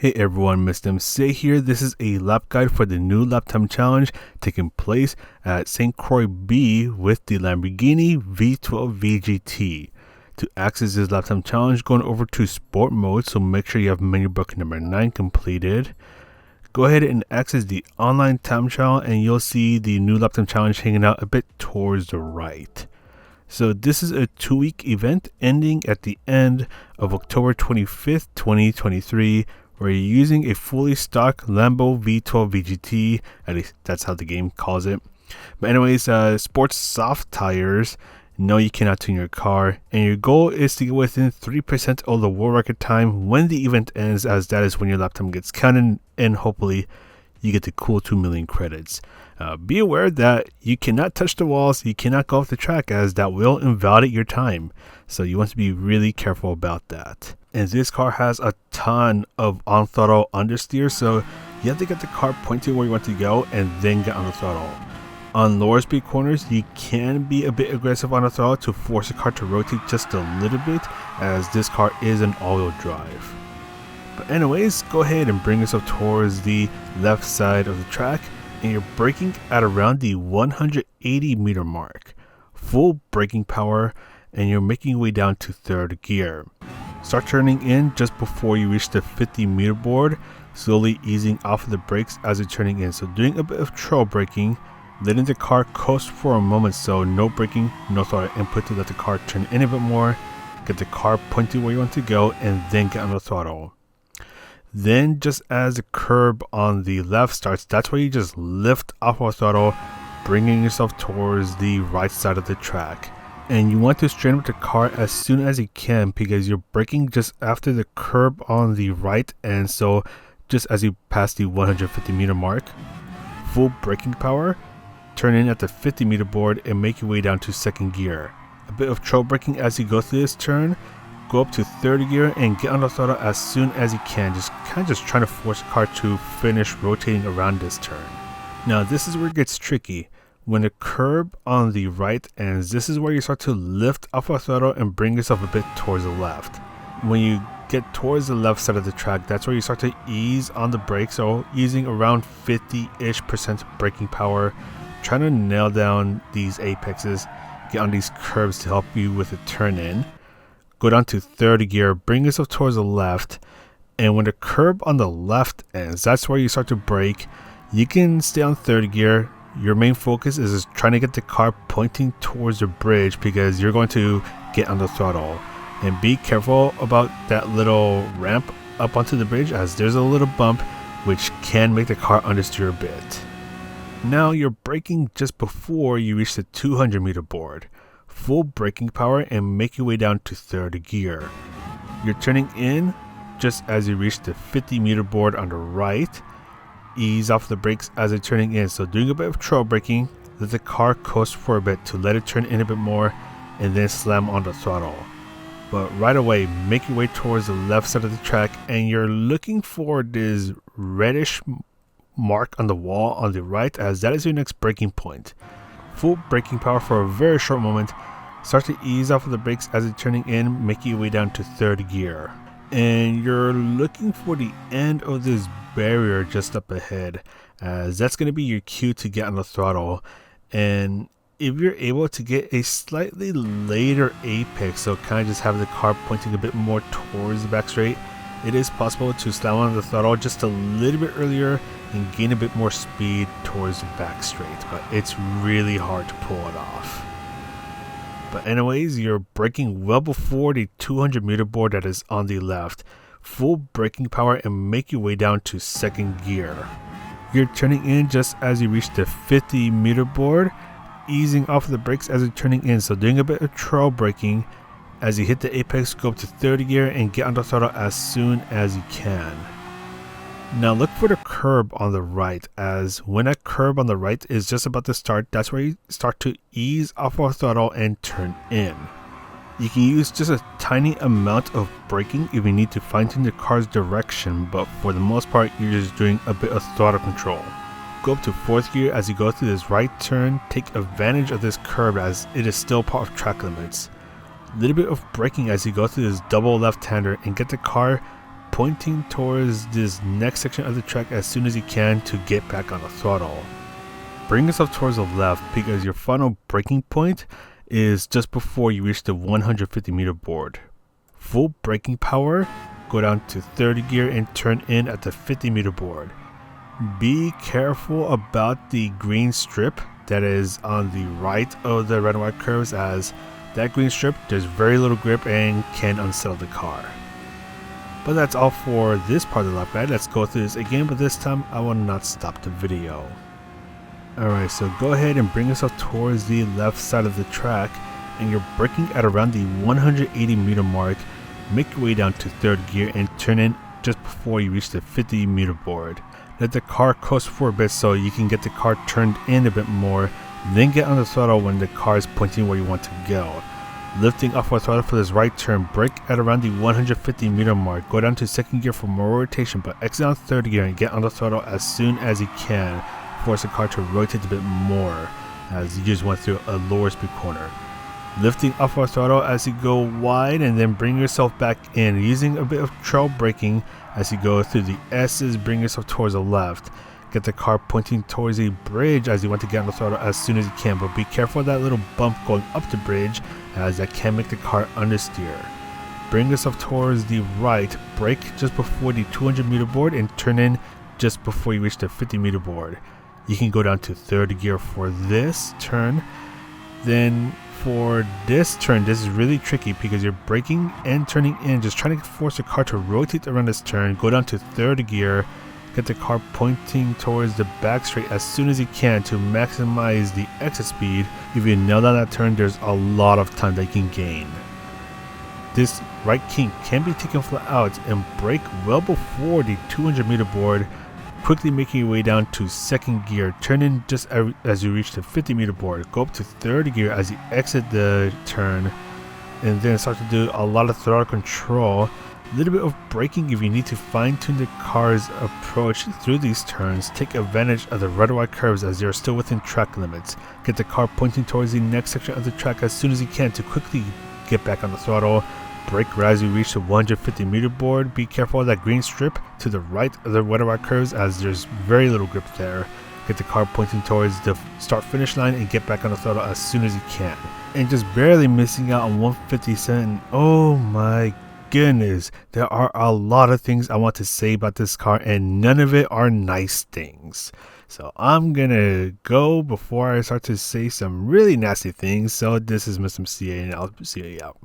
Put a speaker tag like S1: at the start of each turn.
S1: Hey everyone, Mr. MC here. This is a lap guide for the new lap time challenge taking place at Sainte-Croix B with the Lamborghini V12 VGT. To access this lap time challenge, going over to sport mode, so make sure you have menu book number 9 completed. Go ahead and access the online time trial and you'll see the new lap time challenge hanging out a bit towards the right. So this is a 2-week event ending at the end of October 25th, 2023. Where you're using a fully stock Lambo V12 VGT, at least that's how the game calls it. But anyways, sports soft tires, no you cannot tune your car, and your goal is to get within 3% of the world record time when the event ends, as that is when your lap time gets counted, and hopefully you get the cool 2 million credits. Be aware that you cannot touch the walls, you cannot go off the track, as that will invalidate your time. So you want to be really careful about that. And this car has a ton of on throttle understeer, so you have to get the car pointing where you want to go and then get on the throttle. On lower speed corners, you can be a bit aggressive on the throttle to force the car to rotate just a little bit, as this car is an all-wheel drive. But anyways, go ahead and bring yourself towards the left side of the track, and you're braking at around the 180 meter mark. Full braking power, and you're making your way down to third gear. Start turning in just before you reach the 50 meter board, slowly easing off of the brakes as you're turning in. So doing a bit of trail braking, letting the car coast for a moment, so no braking, no throttle input to let the car turn in a bit more, get the car pointing where you want to go, and then get on the throttle. Then just as the curb on the left starts, that's where you just lift off of the throttle, bringing yourself towards the right side of the track. And you want to straighten up the car as soon as you can, because you're braking just after the curb on the right, and so just as you pass the 150 meter mark. Full braking power, turn in at the 50 meter board and make your way down to second gear. A bit of trail braking as you go through this turn, go up to third gear and get on the throttle as soon as you can, just trying to force the car to finish rotating around this turn. Now this is where it gets tricky. When the curb on the right ends, this is where you start to lift off the throttle and bring yourself a bit towards the left. When you get towards the left side of the track, that's where you start to ease on the brakes, so using around 50-ish% braking power, trying to nail down these apexes, get on these curbs to help you with the turn in. Go down to third gear, bring yourself towards the left, and when the curb on the left ends, that's where you start to brake. You can stay on third gear. Your main focus is just trying to get the car pointing towards the bridge, because you're going to get on the throttle. And be careful about that little ramp up onto the bridge, as there's a little bump which can make the car understeer a bit. Now you're braking just before you reach the 200 meter board. Full braking power and make your way down to third gear. You're turning in just as you reach the 50 meter board on the right. Ease off the brakes as you're turning in, so doing a bit of trail braking, let the car coast for a bit to let it turn in a bit more, and then slam on the throttle. But right away, make your way towards the left side of the track, and you're looking for this reddish mark on the wall on the right, as that is your next braking point. Full braking power for a very short moment. Start to ease off of the brakes as you're turning in, making your way down to third gear. And you're looking for the end of this barrier just up ahead, as that's going to be your cue to get on the throttle. And if you're able to get a slightly later apex, so kind of just have the car pointing a bit more towards the back straight, it is possible to slam on the throttle just a little bit earlier and gain a bit more speed towards the back straight, but it's really hard to pull it off. But anyways, you're braking well before the 200 meter board that is on the left. Full braking power and make your way down to second gear. You're turning in just as you reach the 50 meter board, easing off the brakes as you're turning in, so doing a bit of trail braking. As you hit the apex, go up to third gear and get on the throttle as soon as you can. Now look for the curb on the right, as when that curb on the right is just about to start, that's where you start to ease off of the throttle and turn in. You can use just a tiny amount of braking if you need to fine tune the car's direction, but for the most part you're just doing a bit of throttle control. Go up to fourth gear as you go through this right turn, take advantage of this curb as it is still part of track limits. A little bit of braking as you go through this double left-hander and get the car pointing towards this next section of the track as soon as you can to get back on the throttle. Bring yourself towards the left because your final braking point is just before you reach the 150 meter board. Full braking power, go down to 30 gear and turn in at the 50 meter board. Be careful about the green strip that is on the right of the red and white curves, as that green strip, there's very little grip and can unsettle the car. But that's all for this part of the lap guide. Let's go through this again, but this time I will not stop the video. Alright, so go ahead and bring yourself towards the left side of the track, and you're braking at around the 180 meter mark. Make your way down to third gear and turn in just before you reach the 50 meter board. Let the car coast for a bit so you can get the car turned in a bit more, then get on the throttle when the car is pointing where you want to go. Lifting off our throttle for this right turn, brake at around the 150 meter mark, go down to second gear for more rotation, but exit on third gear and get on the throttle as soon as you can. Force the car to rotate a bit more as you just went through a lower speed corner. Lifting off our throttle as you go wide, and then bring yourself back in using a bit of trail braking as you go through the S's. Bring yourself towards the left. Get the car pointing towards a bridge as you want to get on the throttle as soon as you can, but be careful of that little bump going up the bridge as that can make the car understeer. Bring yourself towards the right, brake just before the 200 meter board and turn in just before you reach the 50 meter board. You can go down to third gear for this turn. Then for this turn, this is really tricky because you're braking and turning in, just trying to force the car to rotate around this turn. Go down to third gear, get the car pointing towards the back straight as soon as you can to maximize the exit speed. If you nail down that turn, there's a lot of time that you can gain. This right kink can be taken flat out and brake well before the 200 meter board, quickly making your way down to second gear. Turn in just as you reach the 50 meter board. Go up to third gear as you exit the turn, and then start to do a lot of throttle control. A little bit of braking if you need to fine-tune the car's approach through these turns. Take advantage of the red and white curves as they're still within track limits. Get the car pointing towards the next section of the track as soon as you can to quickly get back on the throttle. Brake right as you reach the 150 meter board. Be careful of that green strip to the right of the red and white curves as there's very little grip there. Get the car pointing towards the start finish line and get back on the throttle as soon as you can. And just barely missing out on 157. Oh my goodness, there are a lot of things I want to say about this car, and none of it are nice things. So I'm gonna go before I start to say some really nasty things. So this is Mr. CA, and I'll see you out.